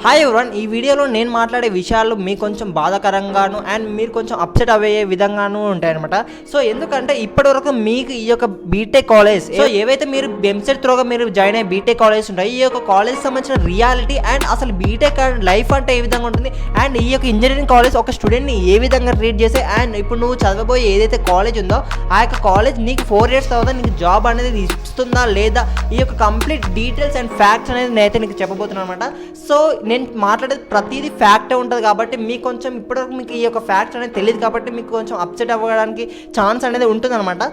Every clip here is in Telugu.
హాయ్ ఎవరివన్, ఈ వీడియోలో నేను మాట్లాడే విషయాలు మీకు కొంచెం బాధాకరంగాను అండ్ మీరు కొంచెం అప్సెట్ అయ్యే విధంగాను ఉంటాయన్నమాట. సో ఎందుకంటే ఇప్పటివరకు మీకు ఈ యొక్క బీటెక్ కాలేజ్, సో ఏవైతే మీరు ఎంసెట్ త్రోగా మీరు జాయిన్ అయ్యే బీటెక్ కాలేజ్ ఉంటాయి, ఈ యొక్క కాలేజ్ సంబంధించిన రియాలిటీ అండ్ అసలు బీటెక్ లైఫ్ అంటే ఏ విధంగా ఉంటుంది అండ్ ఈ యొక్క ఇంజనీరింగ్ కాలేజ్ ఒక స్టూడెంట్ని ఏ విధంగా ట్రీట్ చేసే అండ్ ఇప్పుడు నువ్వు చదవబోయే ఏదైతే కాలేజ్ ఉందో ఆ యొక్క కాలేజ్ నీకు 4 years తర్వాత నీకు జాబ్ అనేది ఇస్తుందా లేదా, ఈ యొక్క కంప్లీట్ డీటెయిల్స్ అండ్ ఫ్యాక్ట్స్ అనేది నేనైతే నీకు చెప్పబోతున్నాను అనమాట. సో నేను మాట్లాడేది ప్రతిదీ ఫ్యాక్టే ఉంటుంది కాబట్టి మీకు కొంచెం ఇప్పటివరకు మీకు ఈ యొక్క ఫ్యాక్ట్స్ అనేది తెలియదు కాబట్టి మీకు కొంచెం అప్సెట్ అవ్వడానికి ఛాన్స్ అనేది ఉంటుంది అనమాట.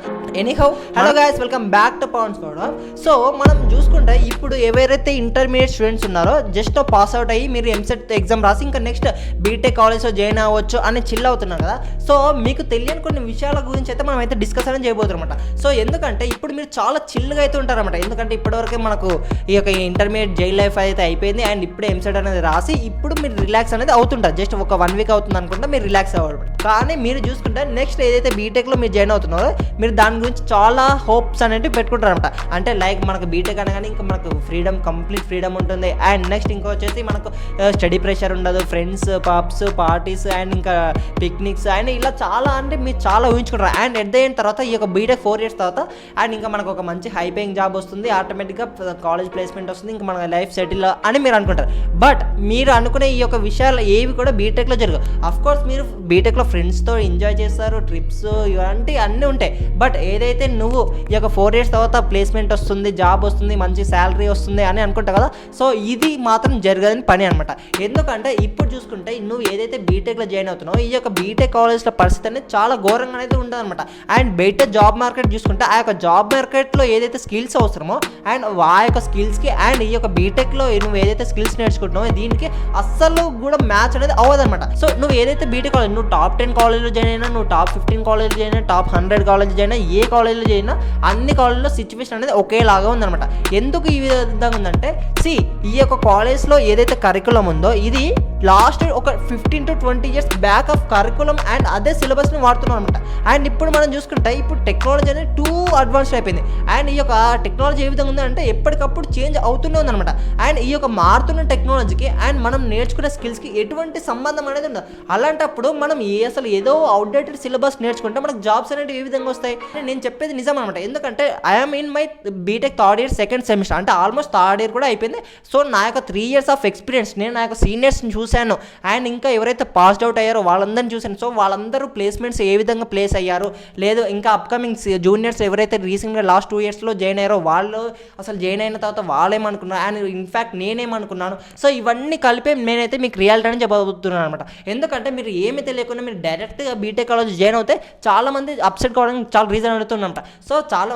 Anyhow, hello guys, welcome back to Pavan's కూడా. సో మనం చూసుకుంటే ఇప్పుడు ఎవరైతే ఇంటర్మీడియట్ స్టూడెంట్స్ ఉన్నారో జస్ట్ పాస్ అవుట్ అయ్యి మీరు ఎంసెట్ ఎగ్జామ్ రాసి ఇంకా నెక్స్ట్ బీటెక్ కాలేజ్లో జాయిన్ అవ్వచ్చు అని చిల్ అవుతున్నారు కదా. సో మీకు తెలియని కొన్ని విషయాల గురించి అయితే మనం అయితే డిస్కస్ అనేది చేయబోతున్నాం అనమాట. సో ఎందుకంటే ఇప్పుడు మీరు చాలా చిల్గా అయితే ఉంటారన్నమాట. ఎందుకంటే ఇప్పటివరకే మనకు ఈ యొక్క ఇంటర్మీడియట్ జైల్ లైఫ్ అయితే అయిపోయింది అండ్ ఇప్పుడే ఎంసెట్ అనేది రాసి ఇప్పుడు మీరు రిలాక్స్ అనేది అవుతుంటారు. జస్ట్ ఒక 1 week అవుతుంది అనుకుంటే మీరు రిలాక్స్ అవ్వడం. కానీ మీరు చూసుకుంటే నెక్స్ట్ ఏదైతే బీటెక్లో మీరు జాయిన్ అవుతున్నారో మీరు దాని గురించి చాలా హోప్స్ అనేవి పెట్టుకుంటారు అనమాట. అంటే లైక్ మనకు బీటెక్ అనగానే ఇంకా మనకు ఫ్రీడమ్, కంప్లీట్ ఫ్రీడమ్ ఉంటుంది అండ్ నెక్స్ట్ ఇంకా వచ్చేసి మనకు స్టడీ ప్రెషర్ ఉండదు, ఫ్రెండ్స్, పబ్స్, పార్టీస్ అండ్ ఇంకా పిక్నిక్స్ అండ్ ఇలా చాలా అంటే మీరు చాలా ఊహించుకుంటారు. అండ్ ఎట్ ద ఎండ్ తర్వాత ఈ యొక్క బీటెక్ 4 years తర్వాత అండ్ ఇంకా మనకు ఒక మంచి హై పేయింగ్ జాబ్ వస్తుంది, ఆటోమేటిక్గా కాలేజ్ ప్లేస్మెంట్ వస్తుంది, ఇంకా మన లైఫ్ సెటిల్ అని మీరు అనుకుంటారు. బట్ మీరు అనుకునే ఈ యొక్క విషయాలు ఏవి కూడా బీటెక్లో జరగవు. అఫ్కోర్స్ మీరు బీటెక్లో ఫ్రెండ్స్తో ఎంజాయ్ చేస్తారు, ట్రిప్స్ ఇలాంటివి అన్నీ ఉంటాయి. బట్ ఏదైతే నువ్వు ఈ యొక్క 4 years తర్వాత ప్లేస్మెంట్ వస్తుంది, జాబ్ వస్తుంది, మంచి శాలరీ వస్తుంది అని అనుకుంటావు కదా, సో ఇది మాత్రం జరగదని పని అనమాట. ఎందుకంటే ఇప్పుడు చూసుకుంటే నువ్వు ఏదైతే బీటెక్లో జాయిన్ అవుతున్నావో ఈ యొక్క బీటెక్ కాలేజ్లో పరిస్థితి అనేది చాలా ఘోరంగా అయితే ఉంటుంది అనమాట. అండ్ బయట జాబ్ మార్కెట్ చూసుకుంటే ఆ యొక్క జాబ్ మార్కెట్లో ఏదైతే స్కిల్స్ అవసరమో అండ్ ఆ యొక్క స్కిల్స్కి అండ్ ఈ యొక్క బీటెక్లో నువ్వు ఏదైతే స్కిల్స్ నేర్చుకుంటున్నావో దీనికి అస్సలు కూడా మ్యాచ్ అనేది అవ్వదన్నమాట. సో నువ్వు ఏదైతే బీటెక్ కాలేజ్, నువ్వు టాప్ 10 కాలేజ్లో జాయిన్ అయినా, నువ్వు టాప్ 15 కాలేజ్లో జాయిన్ అయినా, టాప్ 100 కాలేజ్ జాయిన్ అయినా, ఏ కాలేజ్లో జాయిన్ అయినా అన్ని కాలేజ్లో సిచ్యువేషన్ అనేది ఒకేలాగా ఉందన్నమాట. ఎందుకు ఈ విధంగా ఉందంటే ఈ యొక్క కాలేజ్లో ఏదైతే కరికులం ఉందో ఇది లాస్ట్ ఒక 15 to 20 years back of curriculum and అదే సిలబస్ని వాడుతున్నాం అనమాట. అండ్ ఇప్పుడు మనం చూసుకుంటే ఇప్పుడు టెక్నాలజీ అనేది టూ అడ్వాన్స్డ్ అయిపోయింది అండ్ ఈ యొక్క టెక్నాలజీ ఏ విధంగా ఉందంటే ఎప్పటికప్పుడు చేంజ్ అవుతూనే ఉందన్నమాట. అండ్ ఈ యొక్క మారుతున్న టెక్నాలజీకి అండ్ మనం నేర్చుకునే స్కిల్స్కి ఎటువంటి సంబంధం అనేది ఉండదు. అలాంటప్పుడు మనం అసలు ఏదో అవుట్డేటెడ్ సిలబస్ నేర్చుకుంటే మనకు జాబ్స్ అనేవి ఏ విధంగా వస్తాయి? నేను చెప్పేది నిజం అనమాట. ఎందుకంటే I'm in my BTech 3rd year 2nd semester, అంటే ఆల్మోస్ట్ 3rd year కూడా అయిపోయింది. సో నా యొక్క 3 years ఆఫ్ ఎక్స్పీరియన్స్, నేను నా యొక్క సీనియర్స్ని చూశాను అండ్ ఇంకా ఎవరైతే పాస్డ్ అవుట్ అయ్యారో వాళ్ళందరినీ చూశాను. సో వాళ్ళందరూ ప్లేస్మెంట్స్ ఏ విధంగా ప్లేస్ అయ్యారు, లేదు ఇంకా అప్కమింగ్ జూనియర్స్ ఎవరైతే రీసెంట్గా లాస్ట్ 2 yearsలో జాయిన్ అయ్యారో వాళ్ళు అసలు జాయిన్ అయిన తర్వాత వాళ్ళేమనుకున్నారు అండ్ ఇన్ఫ్యాక్ట్ నేనేమనుకున్నాను. సో ఇవన్నీ కలిపి నేనైతే మీకు రియాలిటీ అని చెప్పబోతున్నాను అనమాట. ఎందుకంటే మీరు ఏమీ తెలియకుండా మీరు డైరెక్ట్గా బీటెక్ కాలేజ్ జాయిన్ అవుతే చాలామంది అప్సెట్ కావడానికి చాలా రీజన్ అడుగుతున్నమాట. సో చాలా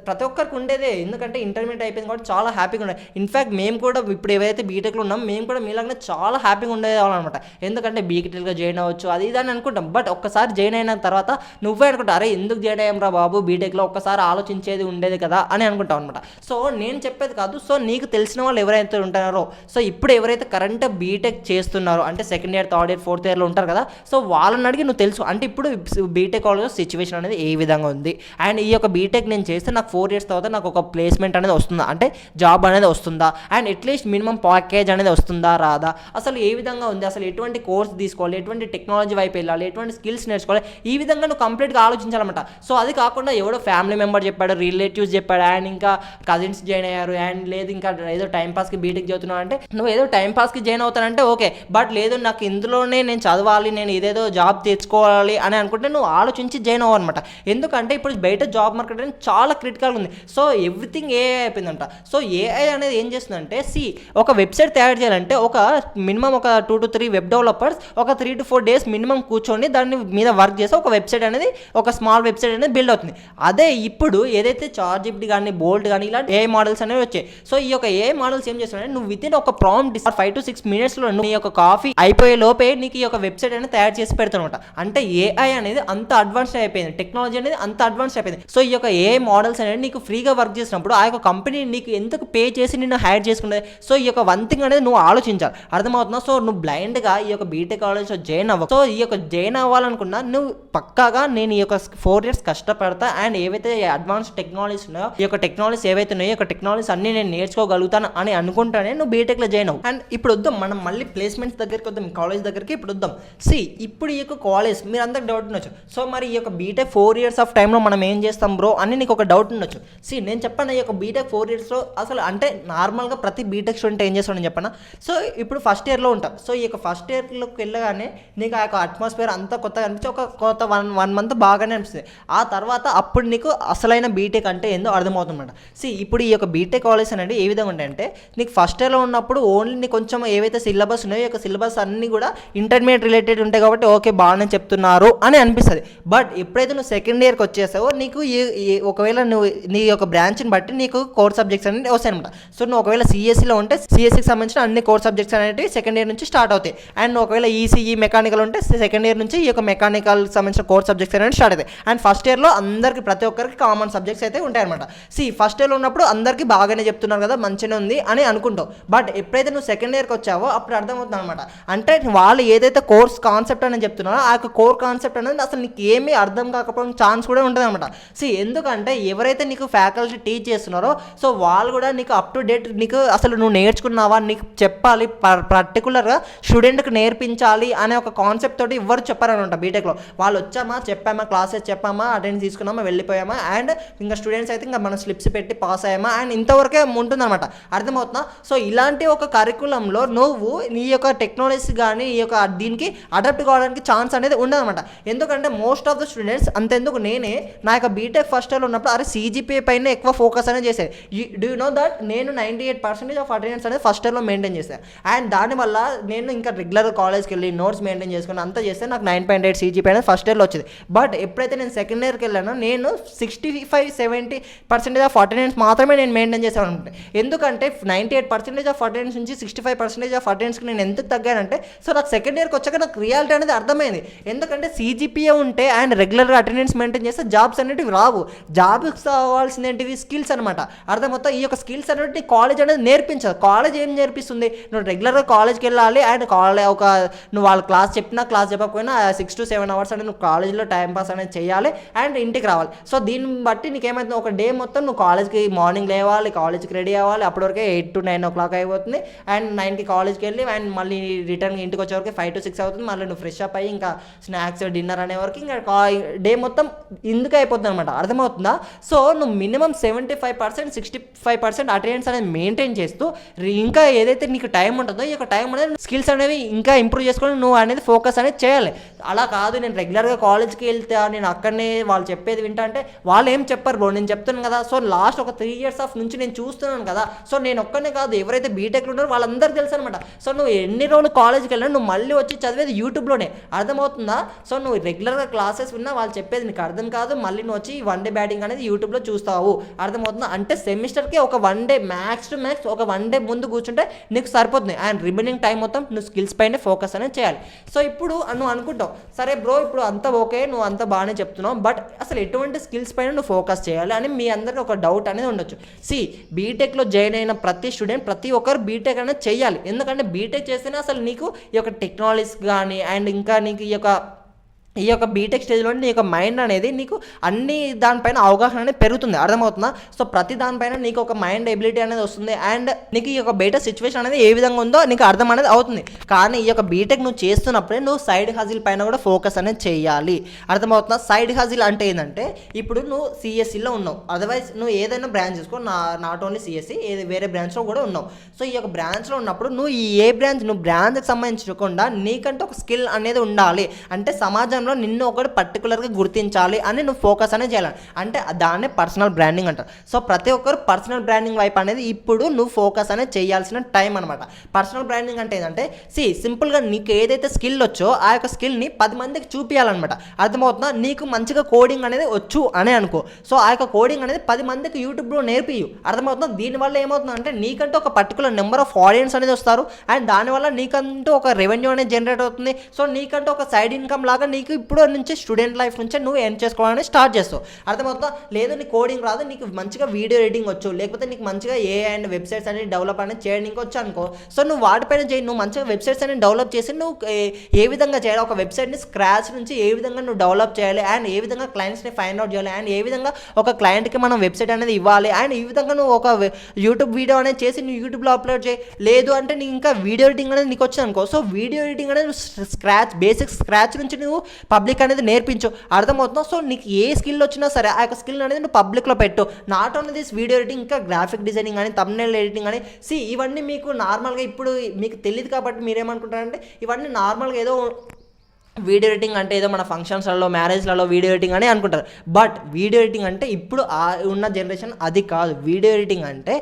ప్రతి ఒక్కరికి ఉండేదే, ఎందుకంటే ఇంటర్మీడియట్ అయిపోయింది కాబట్టి చాలా హ్యాపీగా ఉండేది. ఇన్ఫ్యాక్ట్ మేము కూడా ఇప్పుడు ఏవైతే బీటెక్లో ఉన్నాం మేము కూడా మీలాగానే చాలా హ్యాపీగా ఉండేవాళ్ళనమాట. ఎందుకంటే బీటెక్గా జాయిన్ అవ్వచ్చు అది ఇది అని అనుకుంటాం. బట్ ఒక్కసారి జాయిన్ అయిన తర్వాత నువ్వే అనుకుంటా, అరే ఎందుకు జాయిన్ అయ్యాం రా బాబు బీటెక్లో, ఒక్కసారి ఆలోచించేది ఉండేది కదా అని అనుకుంటాం అనమాట. సో నేను చెప్పేది కాదు, సో నీకు తెలిసిన వాళ్ళు ఎవరైతే ఉంటున్నారో, సో ఇప్పుడు ఎవరైతే కరెంట్ బీటెక్ చేస్తున్నారో అంటే 2nd year 3rd year 4th yearలో ఉంటారు కదా, సో వాళ్ళని అడిగి నువ్వు తెలుసు అంటే ఇప్పుడు బీటెక్ కాలేజ్లో సిచ్యువేషన్ అనేది ఏ విధంగా ఉంది అండ్ ఈ యొక్క బీటెక్ నేను చేస్తే నాకు 4 years తర్వాత నాకు ఒక ప్లేస్మెంట్ అనేది వస్తుందా, అంటే జాబ్ అనేది వస్తుందా అండ్ అట్లీస్ట్ మినిమం ప్యాకేజ్ అనేది వస్తుందా రాదా, అసలు ఏ విధంగా ఉంది, అసలు ఎటువంటి కోర్స్ తీసుకోవాలి, ఎటువంటి టెక్నాలజీ వైపు వెళ్ళాలి, ఎటువంటి స్కిల్స్ నేర్చుకోవాలి, ఈ విధంగా నువ్వు కంప్లీట్గా ఆలోచించాలన్నమాట. సో అది కాకుండా ఎవడో ఫ్యామిలీ మెంబర్ చెప్పాడు, రిలేటివ్స్ చెప్పాడు అండ్ ఇంకా కజిన్స్ జాయిన్ అయ్యారు అండ్ లేదు ఇంకా ఏదో టైంపాస్కి బీటెక్ చదువుతున్నావు అంటే నువ్వు ఏదో టైంపాస్కి జాయిన్ అవుతానంటే ఓకే, బట్ లేదు నాకు ఇందులోనే నేను చదవాలి, నేను ఇదేదో జాబ్ తెచ్చుకోవాలి అని అనుకుంటే నువ్వు ఆలోచించి జాయిన్ అవ్వనమాట. ఎందుకంటే ఇప్పుడు బయట జాబ్ మార్కెట్ అనేది చాలా క్రిటికల్ ఉంది. సో ఎవ్రీథింగ్ ఏఐ అయిపోయిందంట. సో ఏఐ అనేది ఏం చేస్తుందంటే ఒక వెబ్సైట్ తయారు చేయాలంటే ఒక మినిమం ఒక 2 to 3 వెబ్ డెవలపర్స్ ఒక 3 to 4 days మినిమం కూర్చొని దాన్ని మీద వర్క్ చేస్తే ఒక వెబ్సైట్ అనేది ఒక స్మాల్ వెబ్సైట్ అనేది బిల్డ్ అవుతుంది. అదే ఇప్పుడు ఏదైతే చాట్‌జిపిటి కానీ బోల్ట్ కానీ ఇలాంటి ఏఐ మోడల్స్ అనేవి వచ్చాయి. సో ఈ యొక్క ఏఐ మోడల్స్ ఏం చేస్తున్నాయంటే నువ్వు విత్ ఇన్ ఒక ప్రాంప్ట్ 5 to 6 minutesలో నీ యొక్క కాఫీ అయిపోయే లోపే నీకు ఈ యొక్క వెబ్సైట్ అనేది తయారు చేసి పెడతానమాట. అంటే ఏఐ అనేది అంత అడ్వాన్స్ అయిపోయింది, టెక్నాలజీ అనేది అంత అడ్వాన్స్ అయిపోయింది. సో ఈ యొక్క ఏఐ మోడల్ మోడల్స్ అనేది నీకు ఫ్రీగా వర్క్ చేసినప్పుడు ఆ యొక్క కంపెనీ నీకు ఎందుకు పే చేసి నిన్ను హైర్ చేసుకునేది. సో ఈ యొక్క వన్ థింగ్ అనేది నువ్వు ఆలోచించాలి, అర్థమవుతుందా. సో నువ్వు బ్లైండ్గా ఈ యొక్క బీటెక్ కాలేజ్లో జాయిన్ అవ్వ. సో ఈ యొక్క జాయిన్ అవ్వాలనుకున్నా నువ్వు పక్కాగా నేను ఈ యొక్క 4 years కష్టపడతా అండ్ ఏవైతే అడ్వాన్స్ టెక్నాలజీస్ ఉన్నాయో ఈ యొక్క టెక్నాలజీస్ ఏవైతే ఉన్నాయో ఈ యొక్క టెక్నాలజీస్ అన్ని నేను నేర్చుకోగలుగుతాను అని అనుకుంటానే నువ్వు బీటెక్లో జాయిన్ అవ్వు. అండ్ ఇప్పుడు వద్దాం మనం మళ్ళీ ప్లేస్మెంట్స్ దగ్గరికి వద్దాం, కాలేజ్ దగ్గరికి ఇప్పుడు వద్దాం. ఇప్పుడు ఈ యొక్క కాలేజ్ మీరు అందరికి డౌట్ ఉండొచ్చు. సో మరి ఈ యొక్క బీటెక్ 4 years ఆఫ్ టైంలో మనం ఏం చేస్తాం బ్రో అని నీకు ఒక డౌట్ ఉండొచ్చు. నేను చెప్పాను ఈ యొక్క బీటెక్ 4 yearsలో అసలు అంటే నార్మల్గా ప్రతి బీటెక్ స్టూడెంట్ ఏం చేస్తాడని చెప్పాను. సో ఇప్పుడు ఫస్ట్ ఇయర్లో ఉంటాం. సో ఈ యొక్క ఫస్ట్ ఇయర్లోకి వెళ్ళగానే నీకు ఆ యొక్క అట్మాస్ఫియర్ అంతా కొత్తగా అనిపించి ఒక కొత్త వన్ month బాగానే అనిపిస్తుంది. ఆ తర్వాత అప్పుడు నీకు అసలైన బీటెక్ అంటే ఏందో అర్థమవుతుందన్నమాట. ఇప్పుడు ఈ యొక్క బీటెక్ కాలేజ్ అనేది ఏ విధంగా ఉంటాయంటే నీకు ఫస్ట్ ఇయర్లో ఉన్నప్పుడు ఓన్లీ నీకు కొంచెం ఏవైతే సిలబస్ ఉన్నాయో ఈ యొక్క సిలబస్ అన్నీ కూడా ఇంటర్మీడియట్ రిలేటెడ్ ఉంటాయి కాబట్టి ఓకే బాగానే చెప్తున్నారు అని అనిపిస్తుంది. బట్ ఎప్పుడైతే నువ్వు సెకండ్ ఇయర్కి వచ్చేసావో నీకు ఒకవేళ నువ్వు నీ యొక్క బ్రాంచ్ని బట్టి నీకు కోర్ సబ్జెక్ట్స్ అనేవి వస్తాయి అనమాట. సో నువ్వు ఒకవేళ సిఎస్సిలో ఉంటే సిఎస్సికి సంబంధించిన అన్ని కోర్ సబ్జెక్ట్స్ అనేవి సెకండ్ ఇయర్ నుంచి స్టార్ట్ అవుతాయి. అండ్ నువ్వు ఒకవేళ ఈసీఈ మెకానికల్ ఉంటే సెకండ్ ఇయర్ నుంచి ఈ యొక్క మెకానికల్ సంబంధించిన కోర్ సబ్జెక్ట్స్ అనేవి స్టార్ట్ అవుతాయి. అండ్ ఫస్ట్ ఇయర్లో అందరికి ప్రతి ఒక్కరికి కామన్ సబ్జెక్ట్స్ అయితే ఉంటాయన్నమాట. ఫస్ట్ ఇయర్లో ఉన్నప్పుడు అందరికీ బాగానే చెప్తున్నారు కదా మంచిగానే ఉంది అని అనుకుంటావు. బట్ ఎప్పుడైతే నువ్వు సెకండ్ ఇయర్కి వచ్చావో అప్పుడు అర్థమవుతుంది అనమాట. అంటే వాళ్ళు ఏదైతే కోర్స్ కాన్సెప్ట్ అనేది చెప్తున్నారో ఆ యొక్క కోర్ కాన్సెప్ట్ అనేది అసలు నీకు ఏమీ అర్థం కాకపోవడం ఛాన్స్ కూడా ఉంటుంది అనమాట. ఎందుకంటే ఎవరైతే నీకు ఫ్యాకల్టీ టీచ్ చేస్తున్నారో సో వాళ్ళు కూడా నీకు అప్ టు డేట్ నీకు అసలు నువ్వు నేర్చుకున్నావా నీకు చెప్పాలి, పర్టికులర్గా స్టూడెంట్కి నేర్పించాలి అనే ఒక కాన్సెప్ట్ తోటి ఎవరు చెప్పారనమాట. బీటెక్లో వాళ్ళు వచ్చామా చెప్పామా క్లాసెస్ చెప్పామా అటెండ్ తీసుకున్నామా వెళ్ళిపోయామా అండ్ ఇంకా స్టూడెంట్స్ అయితే ఇంకా మనం స్లిప్స్ పెట్టి పాస్ అయ్యామా అండ్ ఇంతవరకే ఉంటుందన్నమాట. అర్థమవుతుందా. సో ఇలాంటి ఒక కరికులంలో నువ్వు నీ యొక్క టెక్నాలజీ కానీ ఈ యొక్క దీనికి అడాప్ట్ కావడానికి ఛాన్స్ అనేది ఉండదన్నమాట. ఎందుకంటే మోస్ట్ ఆఫ్ ద స్టూడెంట్స్ అంతెందుకు నేనే నా యొక్క బీటెక్ ఫస్ట్ ఇయర్లో ఉన్నప్పుడు సిజిపిఏ పైన ఎక్కువ ఫోకస్ అనేది చేసేది. డూ యూ నో దట్ నేను 98% ఆఫ్ అటెండెన్స్ అనేది ఫస్ట్ ఇయర్లో మెయింటైన్ చేశాను. అండ్ దానివల్ల నేను ఇంకా రెగ్యులర్ కాలేజ్కి వెళ్ళి నోట్స్ మెయింటైన్ చేసుకుని అంతా చేస్తే నాకు 9.8 సిజిపిఏ అనేది ఫస్ట్ ఇయర్లో వచ్చింది. బట్ ఎప్పుడైతే నేను సెకండ్ ఇయర్కి వెళ్ళానో నేను 65-70% ఆఫ్ అటెండెన్స్ మాత్రమే నేను మెయింటైన్ చేశాను అనుకుంటే. ఎందుకంటే 98% ఆఫ్ అటెండెన్స్ నుంచి 65% ఆఫ్ అటెండెన్స్కి నేను ఎందుకు తగ్గానంటే సో నాకు సెకండ్ ఇయర్కి వచ్చాక నాకు రియాలిటీ అనేది అర్థమైంది. ఎందుకంటే సిజిపిఏ ఉంటే అండ్ రెగ్యులర్గా అటెండెన్స్ మెయింటైన్ చేస్తే జాబ్స్ అనేటివి రావు. జాబ్కి కావాల్సిన ఏంటివి స్కిల్స్ అనమాట. అర్థమవుతా. ఈ యొక్క స్కిల్స్ అనేవి కాలేజ్ అనేది నేర్పించదు. కాలేజ్ ఏం నేర్పిస్తుంది, నువ్వు రెగ్యులర్గా కాలేజ్కి వెళ్ళాలి అండ్ నువ్వు వాళ్ళ క్లాస్ చెప్పినా క్లాస్ చెప్పకపోయినా 6 to 7 hours అనేది నువ్వు కాలేజ్లో టైం పాస్ అనేది చేయాలి అండ్ ఇంటికి రావాలి. సో దీన్ని బట్టి నీకేమైతుంది ఒక డే మొత్తం నువ్వు కాలేజ్కి మార్నింగ్ లేవాలి, కాలేజ్కి రెడీ అవ్వాలి, అప్పటివరకే 8 to 9 o'clock అయిపోతుంది అండ్ 9కి కాలేజ్కి వెళ్ళి అండ్ మళ్ళీ రిటర్న్ ఇంటికి వచ్చేవరకు 5 to 6 అవుతుంది. మళ్ళీ నువ్వు ఫ్రెష్ అప్ అయ్యి ఇంకా స్నాక్స్ డిన్నర్ అనే వరకు ఇంకా డే మొత్తం ఇందుకు అయిపోతుంది అనమాట. అర్థమవుతుందా. సో నువ్వు మినిమం 75% 65% అటెండెన్స్ అనేది మెయింటైన్ చేస్తూ ఇంకా ఏదైతే నీకు టైం ఉంటుందో ఈ యొక్క టైం అనేది స్కిల్స్ అనేవి ఇంకా ఇంప్రూవ్ చేసుకొని నువ్వు అనేది ఫోకస్ అనేది చేయాలి. అలా కాదు నేను రెగ్యులర్గా కాలేజ్కి వెళ్తే నేను అక్కడనే వాళ్ళు చెప్పేది వింటా అంటే వాళ్ళు ఏం చెప్పారు బ్రో నేను చెప్తున్నాను కదా. సో లాస్ట్ ఒక 3 years ఆఫ్ నుంచి నేను చూస్తున్నాను కదా. సో నేను ఒక్కనే కాదు ఎవరైతే బీటెక్లో ఉన్నారో వాళ్ళందరికీ తెలుసు అనమాట. సో నువ్వు ఎన్ని రోజులు కాలేజ్కి వెళ్ళినా నువ్వు మళ్ళీ వచ్చి చదివేది యూట్యూబ్లోనే. అర్థమవుతుందా. సో నువ్వు రెగ్యులర్గా క్లాసెస్ విన్నా వాళ్ళు చెప్పేది నీకు అర్థం కాదు, మళ్ళీ నువ్వు వచ్చి వన్ డే బ్యాటింగ్ అనేది యూట్యూబ్లో చూస్తావు. అర్థమవుతుందా. అంటే సెమిస్టర్కి ఒక 1 day మ్యాక్స్ టు మ్యాక్స్ ఒక 1 day ముందు కూర్చుంటే నీకు సరిపోతుంది అండ్ రిమైనింగ్ టైం మొత్తం నువ్వు స్కిల్స్ పైన ఫోకస్ అనేది చేయాలి. సో ఇప్పుడు నువ్వు అనుకుంటావు సరే బ్రో ఇప్పుడు అంతా ఓకే నువ్వు అంతా బాగానే చెప్తున్నావు బట్ అసలు ఎటువంటి స్కిల్స్ పైన నువ్వు ఫోకస్ చేయాలి అని మీ అందరికీ ఒక డౌట్ అనేది ఉండొచ్చు. బీటెక్లో జాయిన్ అయిన ప్రతి స్టూడెంట్ ప్రతి ఒక్కరు బీటెక్ అనేది చేయాలి. ఎందుకంటే బీటెక్ చేస్తేనే అసలు నీకు ఈ యొక్క టెక్నాలజీస్ కానీ అండ్ ఇంకా నీకు ఈ యొక్క బీటెక్ స్టేజ్లో నీ యొక్క మైండ్ అనేది నీకు అన్ని దానిపైన అవగాహన అనేది పెరుగుతుంది. అర్థమవుతుందా. సో ప్రతి దానిపైన నీకు ఒక మైండ్ ఎబిలిటీ అనేది వస్తుంది అండ్ నీకు ఈ యొక్క బయట సిచ్యువేషన్ అనేది ఏ విధంగా ఉందో నీకు అర్థం అనేది అవుతుంది. కానీ ఈ యొక్క బీటెక్ నువ్వు చేస్తున్నప్పుడే నువ్వు సైడ్ హజిల్ పైన కూడా ఫోకస్ అనేది చేయాలి. అర్థమవుతుందా. సైడ్ హజిల్ అంటే ఏంటంటే ఇప్పుడు నువ్వు సిఎస్సిలో ఉన్నావు, అదర్వైజ్ నువ్వు ఏదైనా బ్రాంచ్ చేసుకో, నాట్ ఓన్లీ సిఎస్సి వేరే బ్రాంచ్లో కూడా ఉన్నావు. సో ఈ యొక్క బ్రాంచ్లో ఉన్నప్పుడు నువ్వు ఏ బ్రాంచ్ నువ్వు బ్రాంచ్కి సంబంధించకుండా నీకంటే ఒక స్కిల్ అనేది ఉండాలి. అంటే సమాజంలో నిన్ను ఒకటి పర్టికులర్గా గుర్తించాలి అని నువ్వు ఫోకస్ అనేది చేయాలి. అంటే దాన్నే పర్సనల్ బ్రాండింగ్ అంటారు. సో ప్రతి ఒక్కరు పర్సనల్ బ్రాండింగ్ వైపు అనేది ఇప్పుడు నువ్వు ఫోకస్ అనేది చేయాల్సిన టైం అనమాట. పర్సనల్ బ్రాండింగ్ అంటే ఏంటంటే సింపుల్గా నీకు ఏదైతే స్కిల్ వచ్చో ఆ యొక్క స్కిల్ని 10 మందికి చూపించాలన్నమాట. అర్థమవుతుందా. నీకు మంచిగా కోడింగ్ అనేది వచ్చు అని అనుకో. సో ఆ యొక్క కోడింగ్ అనేది 10 మందికి యూట్యూబ్లో నేర్పియు. అర్థమవుతుందా. దీనివల్ల ఏమవుతుందంటే నీకంటూ ఒక పర్టికులర్ నెంబర్ ఆఫ్ ఆడియన్స్ అనేది వస్తారు అండ్ దానివల్ల నీకంటూ ఒక రెవెన్యూ అనేది జనరేట్ అవుతుంది. సో నీకంటూ ఒక సైడ్ ఇన్కమ్ లాగా నీకు ఇప్పుడు నుంచి స్టూడెంట్ లైఫ్ నుంచే నువ్వు ఎర్న్ చేసుకోవాలని స్టార్ట్ చేస్తావు. అర్థమవుతుందా? లేదు నీకు కోడింగ్ రాదు, నీకు మంచిగా వీడియో ఎడిటింగ్ వచ్చు, లేకపోతే నీకు మంచిగా ఏ అండ్ వెబ్సైట్స్ అనేది డెవలప్ అనేది చేయడానికి వచ్చు అనుకో. సో నువ్వు వాటిపైన చేయి, నువ్వు మంచిగా వెబ్సైట్స్ అనేది డెవలప్ చేసి నువ్వు ఏ విధంగా చేయాలి, ఒక వెబ్సైట్ని స్క్రాచ్ నుంచి ఏ విధంగా నువ్వు డెవలప్ చేయాలి, అండ్ ఏ విధంగా క్లయింట్స్ని ఫైండ్ అవుట్ చేయాలి, అండ్ ఏ విధంగా ఒక క్లయింట్కి మనం వెబ్సైట్ అనేది ఇవ్వాలి, అండ్ ఈ విధంగా నువ్వు ఒక యూట్యూబ్ వీడియో అనేది చేసి నువ్వు యూట్యూబ్లో అప్లోడ్ చేయి. లేదు అంటే నీకు ఇంకా వీడియో ఎడిటింగ్ అనేది నీకు వచ్చింది అనుకో. సో వీడియో ఎడిటింగ్ అనేది బేసిక్ స్క్రాచ్ నుంచి నువ్వు పబ్లిక్ అనేది నేర్పించు. అర్థమవుతుందో? సో నీకు ఏ స్కిల్ వచ్చినా సరే ఆ యొక్క స్కిల్ అనేది నువ్వు పబ్లిక్లో పెట్టు. Not only this video editing, ఇంకా గ్రాఫిక్ డిజైనింగ్ కానీ, థంబ్నెయిల్ ఎడిటింగ్ కానీ. ఇవన్నీ మీకు నార్మల్గా ఇప్పుడు మీకు తెలియదు కాబట్టి మీరేమనుకుంటారంటే ఇవన్నీ నార్మల్గా ఏదో వీడియో ఎడిటింగ్ అంటే ఏదో మన ఫంక్షన్స్లలో, మ్యారేజ్లలో వీడియో ఎడిటింగ్ అని అనుకుంటారు. బట్ వీడియో ఎడిటింగ్ అంటే ఇప్పుడు ఉన్న జనరేషన్ అది కాదు. వీడియో ఎడిటింగ్ అంటే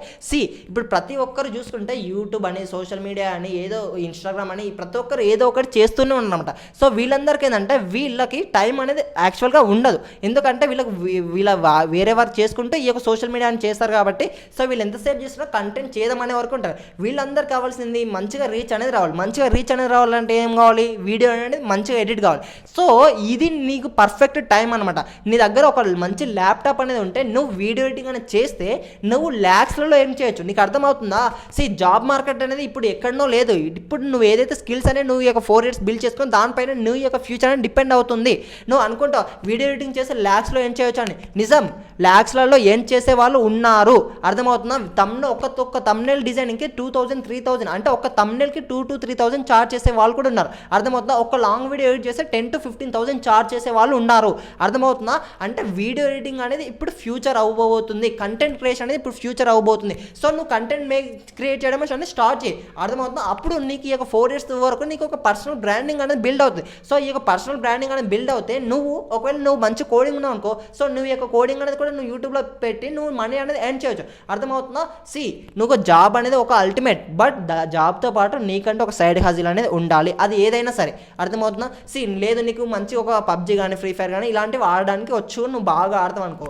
ఇప్పుడు ప్రతి ఒక్కరు చూసుకుంటే యూట్యూబ్ అని, సోషల్ మీడియా అని, ఏదో ఇన్స్టాగ్రామ్ అని, ప్రతి ఒక్కరు ఏదో ఒకటి చేస్తూనే ఉన్నారన్నమాట. సో వీళ్ళందరికీ ఏంటంటే వీళ్ళకి టైం అనేది యాక్చువల్గా ఉండదు. ఎందుకంటే వీళ్ళ వేరే వర్క్ చేసుకుంటే ఈ యొక్క సోషల్ మీడియా అని చేస్తారు కాబట్టి సో వీళ్ళు ఎంతసేపు చేసినా కంటెంట్ చేద్దామనే వరకు ఉంటారు. వీళ్ళందరికీ కావాల్సింది మంచిగా రీచ్ అనేది రావాలి. మంచిగా రీచ్ అనేది రావాలంటే ఏం కావాలి? వీడియో అనేది మంచిగా ఎడిట్ కావాలి. సో ఇది నీకు పర్ఫెక్ట్ టైం అనమాట. నీ దగ్గర ఒక మంచి ల్యాప్టాప్ అనేది ఉంటే నువ్వు వీడియో ఎడిటింగ్ అనేది చేస్తే నువ్వు ల్యాక్స్లలో ఏం చేయొచ్చు. నీకు అర్థమవుతుందా? జాబ్ మార్కెట్ అనేది ఇప్పుడు ఎక్కడనో లేదు. ఇప్పుడు నువ్వు ఏదైతే స్కిల్స్ అనేది నువ్వు ఈ యొక్క 4 years బిల్డ్ చేసుకొని దానిపైన నువ్వు యొక్క ఫ్యూచర్ అనేది డిపెండ్ అవుతుంది. నువ్వు అనుకుంటావు వీడియో ఎడిటింగ్ చేస్తే ల్యాక్స్లో ఏం చేయొచ్చు అని. నిజం, ల్యాక్స్లలో ఏం చేసే వాళ్ళు ఉన్నారు. అర్థమవుతుందా? ఒక్క తమ్నెయిల్ డిజైనింగ్కి 2000, 3000 అంటే ఒక తమ్నెయిల్కి 2,000 to 3,000 చార్జ్ చేసే వాళ్ళు కూడా ఉన్నారు. అర్థమవుతుందా? ఒక లాంగ్ వీడియో ఎడిట్ చేస్తే 10,000 to 15,000 చార్జ్ చేసే వాళ్ళు ఉన్నారు. అర్థమవుతుందా? అంటే వీడియో ఎడిటింగ్ అనేది ఇప్పుడు ఫ్యూచర్ అవ్వబోతుంది. కంటెంట్ క్రియేషన్ అనేది ఇప్పుడు ఫ్యూచర్ అవ్వబోతుంది. సో నువ్వు కంటెంట్ క్రియేట్ చేయడం అనేది స్టార్ట్ చేయి. అర్థమవుతుందా? అప్పుడు నీకు ఈ యొక్క 4 years వరకు నీకు ఒక పర్సనల్ బ్రాండింగ్ అనేది బిల్డ్ అవుతుంది. సో ఈ యొక్క పర్సనల్ బ్రాండింగ్ అనేది బిల్డ్ అవుతే ఒకవేళ నువ్వు మంచి కోడింగ్ ఉన్నావు అనుకో, సో నువ్వు యొక్క కోడింగ్ అనేది కూడా నువ్వు యూట్యూబ్లో పెట్టి నువ్వు మనీ అనేది ఎర్న్ చేయొచ్చు. అర్థమవుతుందా? నువ్వు జాబ్ అనేది ఒక అల్టిమేట్, బట్ జాబ్తో పాటు నీకంటే ఒక సైడ్ హజిల్ అనేది ఉండాలి. అది ఏదైనా సరే. అర్థమవుతుందా? లేదు నీకు మంచి ఒక పబ్జీ కానీ, ఫ్రీ ఫైర్ కానీ ఇలాంటివి ఆడడానికి వచ్చు, నువ్వు బాగా ఆడతావు అనుకో.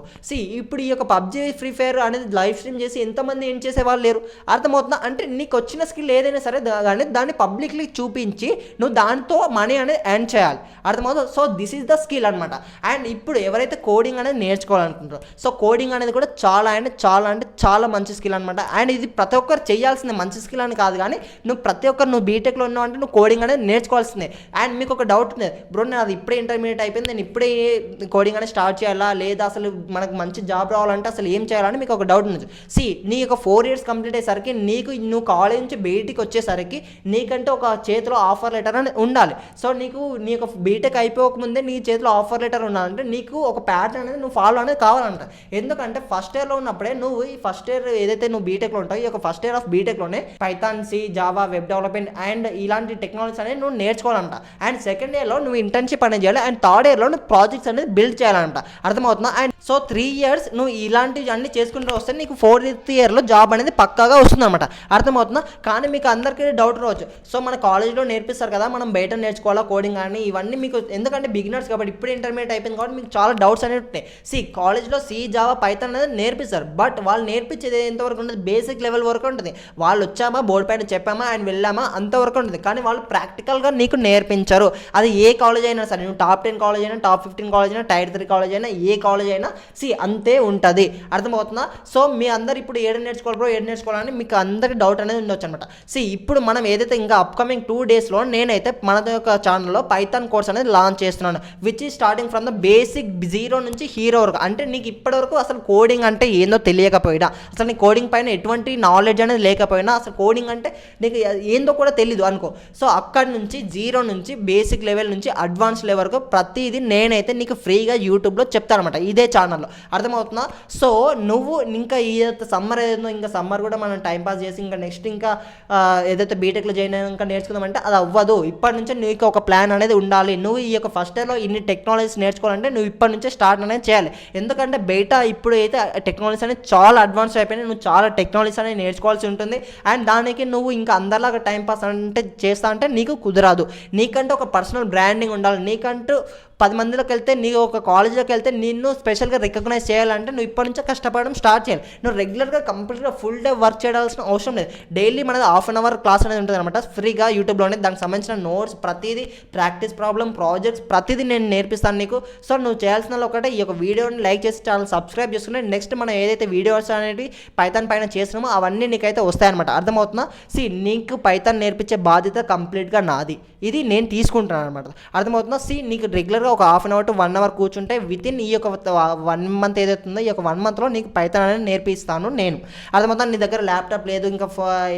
ఇప్పుడు ఈ యొక్క పబ్జీ, ఫ్రీ ఫైర్ అనేది లైవ్ స్ట్రీమ్ చేసి ఎంతమంది ఏం చేసే వాళ్ళు లేరు. అర్థమవుతుందా? అంటే నీకు వచ్చిన స్కిల్ ఏదైనా సరే కానీ దాన్ని పబ్లిక్లీ చూపించి నువ్వు దాంతో మనీ అనేది ఎర్న్ చేయాలి. అర్థమవుతుంది? So this is the skill అనమాట. అండ్ ఇప్పుడు ఎవరైతే కోడింగ్ అనేది నేర్చుకోవాలనుకుంటారో సో కోడింగ్ అనేది కూడా చాలా మంచి స్కిల్ అనమాట. అండ్ ఇది ప్రతి ఒక్కరు చేయాల్సిందే. మంచి స్కిల్ అని కాదు కానీ నువ్వు బీటెక్లో ఉన్నావు అంటే నువ్వు కోడింగ్ అనేది నేర్చుకోవాల్సిందే. అండ్ మీకు ఒక డౌట్ ఉంది, బ్రో నేను అది ఇప్పుడే ఇంటర్మీడియట్ అయిపోయింది, నేను ఇప్పుడే కోడింగ్ అనేది స్టార్ట్ చేయాలా, లేదా అసలు మనకు మంచి జాబ్ రావాలంటే అసలు ఏం చేయాలని మీకు ఒక డౌట్ ఉంది. నీ యొక్క 4 years కంప్లీట్ అయ్యేసరికి నువ్వు కాలేజ్ నుంచి బయటికి వచ్చేసరికి నీకంటే ఒక చేతిలో ఆఫర్ లెటర్ అని ఉండాలి. సో నీ యొక్క బీటెక్ అయిపోకముందే నీ చేతిలో ఆఫర్ లెటర్ ఉండాలంటే నీకు ఒక ప్యాటర్న్ అనేది నువ్వు ఫాలో అనేది కావాలంట. ఎందుకంటే ఫస్ట్ ఇయర్లో ఉన్నప్పుడే నువ్వు ఈ ఫస్ట్ ఇయర్ ఏదైతే నువ్వు బీటెక్లో ఉంటావు, ఈ యొక్క ఫస్ట్ ఇయర్ ఆఫ్ బీటెక్లోనే Python, C, Java, web development and ఇలాంటి టెక్నాలజీస్ అనేది నువ్వు నేర్చుకోవాలంట. అండ్ సెకండ్ ఇయర్లో నువ్వు ఇంటర్న్షిప్ అనేది చేయాలి. అండ్ థర్డ్ ఇయర్లో నువ్వు ప్రాజెక్ట్స్ అనేది బిల్డ్ చేయాలంట. అర్థమవుతుందా? అండ్ సో 3 years నువ్వు ఇలాంటివి అన్ని చేసుకుంటూ వస్తే నీకు 4th yearలో జాబ్ అనేది పక్కాగా వస్తుంది అనమాట. అర్థమవుతుందా? కానీ మీకు అందరికీ డౌట్ రావచ్చు, సో మన కాలేజ్లో నేర్పిస్తారు కదా, మనం బయట నేర్చుకోవాలా కోడింగ్ అని, ఇవన్నీ మీకు ఎందుకంటే బిగినర్స్ కాబట్టి ఇప్పుడు ఇంటర్మీడియట్ అయిపోయింది కాబట్టి మీకు చాలా డౌట్స్ అనేవి ఉంటాయి. కాలేజ్లో సి, జావా, పైథాన్ అనేది నేర్పిస్తారు. బట్ వాళ్ళు నేర్పించేది ఎంతవరకు ఉంటుంది? బేసిక్ లెవెల్ వరకు ఉంటుంది. వాళ్ళు వచ్చామా, బోర్డు పైన చెప్పామా అండ్ వెళ్ళామా అంతవరకు ఉంటుంది. కానీ వాళ్ళు ప్రాక్టికల్గా నీకు నేర్పించారు. అది ఏ కాలేజ్ అయినా సరే, నువ్వు టాప్ 10 కాలేజ్ అయినా, టాప్ 15 కాలేజ్ అయినా, టైర్ 3 కాలేజ్ అయినా, ఏ కాలేజ్ అయినా అంతే ఉంటుంది. అర్థమవుతుందా? సో మీ అందరు ఇప్పుడు ఏడు నేర్చుకోవాలని మీకు అందరికి డౌట్ అనేది ఉండొచ్చు అనమాట. ఇప్పుడు మనం ఏదైతే ఇంకా అప్కమింగ్ 2 daysలో నేనైతే మన యొక్క ఛానల్లో పైథాన్ కోర్స్ అనేది లాంచ్ చేస్తున్నాను, విచ్ ఈ స్టార్టింగ్ ఫ్రమ్ ద బేసిక్ 0 నుంచి హీరో వరకు. అంటే నీకు ఇప్పటివరకు అసలు కోడింగ్ అంటే ఏందో తెలియకపోయినా, అసలు నీ కోడింగ్ పైన ఎటువంటి నాలెడ్జ్ అనేది లేకపోయినా, అసలు కోడింగ్ అంటే నీకు ఏందో కూడా తెలీదు అనుకో. సో అక్కడి నుంచి 0 నుంచి బేసిక్ లెవెల్ నుంచి అడ్వాన్స్ లెవెల్ వరకు ప్రతిదీ నేనైతే నీకు ఫ్రీగా యూట్యూబ్లో చెప్తాను అనమాట, ఇదే ఛానల్లో. అర్థమవుతుందా? సో నువ్వు ఇంకా ఏదైతే సమ్మర్ ఏదో ఇంకా సమ్మర్ కూడా మనం టైంపాస్ చేసి ఇంకా నెక్స్ట్ ఇంకా ఏదైతే బీటెక్లో జాయిన్ అయినా నేర్చుకుందామంటే అది అవ్వదు. ఇప్పటి నుంచే నీకు ఒక ప్లాన్ అనేది ఉండాలి. నువ్వు ఈ యొక్క ఫస్ట్ ఇయర్లో ఇన్ని టెక్నాలజీస్ నేర్చుకోవాలంటే నువ్వు ఇప్పటి నుంచే స్టార్ట్ అనేది చేయాలి. ఎందుకంటే బయట ఇప్పుడు అయితే టెక్నాలజీస్ అనేది చాలా అడ్వాన్స్ అయిపోయినాయి. నువ్వు చాలా టెక్నాలజీస్ అనేది నేర్చుకోవాల్సి ఉంటుంది. అండ్ దానికి నువ్వు ఇంకా అందరిలాగా టైంపాస్ అంటే చేస్తా అంటే నీకు కుదరదు. నీకంటే ఒక పర్సనల్ పర్సనల్ బ్రాండింగ్ ఉండాలి. నీకంటూ 10 మందిలోకి వెళ్తే, నీ ఒక కాలేజ్లోకి వెళ్తే నిన్ను స్పెషల్గా రికగ్నైజ్ చేయాలంటే నువ్వు ఇప్పటి నుంచే కష్టపడడం స్టార్ట్ చేయాలి. నువ్వు రెగ్యులర్గా కంప్లీట్గా ఫుల్ డే వర్క్ చేయాల్సిన అవసరం లేదు. డైలీ మనది హాఫ్ అన్ అవర్ క్లాస్ అనేది ఉంటుంది అనమాట, ఫ్రీగా యూట్యూబ్లోనే. దానికి సంబంధించిన నోట్స్ ప్రతిదీ, ప్రాక్టీస్ ప్రాబ్లం, ప్రాజెక్ట్స్ ప్రతిదీ నేను నేర్పిస్తాను నీకు. సో నువ్వు చేయాల్సిన ఒకటే ఈ యొక్క వీడియోని లైక్ చేసి ఛానల్ సబ్స్క్రైబ్ చేసుకుని నెక్స్ట్ మనం ఏదైతే వీడియోస్ అనేవి పైథాన్ పైన చేస్తున్నామో అవన్నీ నీకైతే వస్తాయన్నమాట. అర్థమవుతుందా? నీకు పైథాన్ నేర్పించే బాధ్యత కంప్లీట్గా నాది. ఇది నేను తీసుకుంటాను అనమాట. అర్థమవుతుందా? నీకు రెగ్యులర్గా ఒక హాఫ్ అన్ అవర్ టు 1 అవర్ కూర్చుంటే విత్ ఇన్ ఈ యొక్క 1 మంత్ ఏదైతుందో ఈ యొక్క 1 మంత్లో నీకు పైథాన్ అనేది నేర్పిస్తాను నేను. అర్థమవుతుందా? నీ దగ్గర ల్యాప్టాప్ లేదు, ఇంకా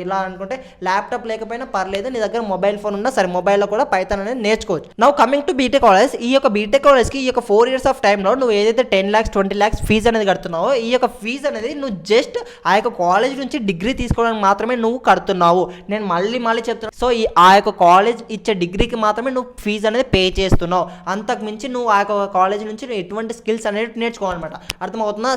ఇలా అనుకుంటే ల్యాప్టాప్ లేకపోయినా పర్లేదు, నీ దగ్గర మొబైల్ ఫోన్ ఉన్నా సరే మొబైల్లో కూడా పైథాన్ అనేది నేర్చుకోవచ్చు. Now coming to BTech college. ఈ యొక్క బీటెక్ కాలేజ్కి ఈ యొక్క 4 years ఆఫ్ టైంలో నువ్వు ఏదైతే 10 lakhs 20 lakhs ఫీజు అనేది కడుతున్నావో, ఈ యొక్క ఫీజు అనేది నువ్వు జస్ట్ ఆ యొక్క కాలేజ్ నుంచి డిగ్రీ తీసుకోవడానికి మాత్రమే నువ్వు కడుతున్నావు. నేను మళ్ళీ చెప్తున్నా. ఆ యొక్క కాలేజ్ ఇచ్చే డిగ్రీకి మాత్రమే నువ్వు ఫీజు అనేది పే చేస్తున్నావు. అంతకు మించి నువ్వు ఆ యొక్క కాలేజ్ నుంచి నువ్వు ఎటువంటి స్కిల్స్ అనేది నేర్చుకోవాలన్నమాట. అర్థమవుతుందా?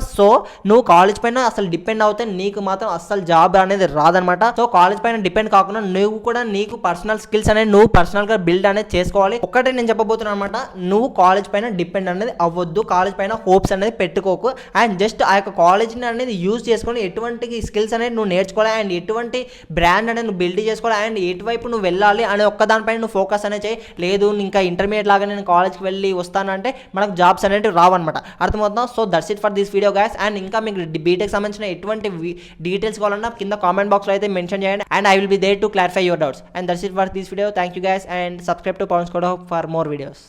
నువ్వు కాలేజ్ పైన అసలు డిపెండ్ అవుతే నీకు మాత్రం అసలు జాబ్ అనేది రాదనమాట. కాలేజ్ పైన డిపెండ్ కాకుండా నువ్వు కూడా నీకు పర్సనల్ స్కిల్స్ అనేది నువ్వు పర్సనల్గా బిల్డ్ అనేది చేసుకోవాలి. ఒకటే నేను చెప్పబోతున్నాను అనమాట, నువ్వు కాలేజ్ పైన డిపెండ్ అనేది అవ్వద్దు, కాలేజ్ పైన హోప్స్ అనేది పెట్టుకోకు. అండ్ జస్ట్ ఆ యొక్క కాలేజ్ని అనేది యూజ్ చేసుకొని ఎటువంటి స్కిల్స్ అనేది నువ్వు నేర్చుకోవాలి, అండ్ ఎటువంటి బ్రాండ్ అనేది నువ్వు బిల్డ్ చేసుకోవాలి, అండ్ ఎటువైపు నువ్వు వెళ్ళాలి అనే ఒక్కదానిపైన నువ్వు ఫోకస్ అనేది చేయి. లేదు ఇంకా ఇంటర్మీడియట్ లాగా నేను కాలేజ్కి వెళ్ళి వస్తాను అంటే మనకు జాబ్స్ అనేవి రావన్నమాట. అర్థమవుతుందా? That's it for this video guys. And ఇంకా మీకు బీటెక్ సంబంధించిన ఎటువంటి డీటెయిల్స్ కావాలన్నా కింద కామెంట్ బాక్స్లో అయితే మెన్షన్ చేయండి, and I will be there to clarify your doubts. And that's it for this video. Thank you guys, and subscribe to Pavan scode for more videos.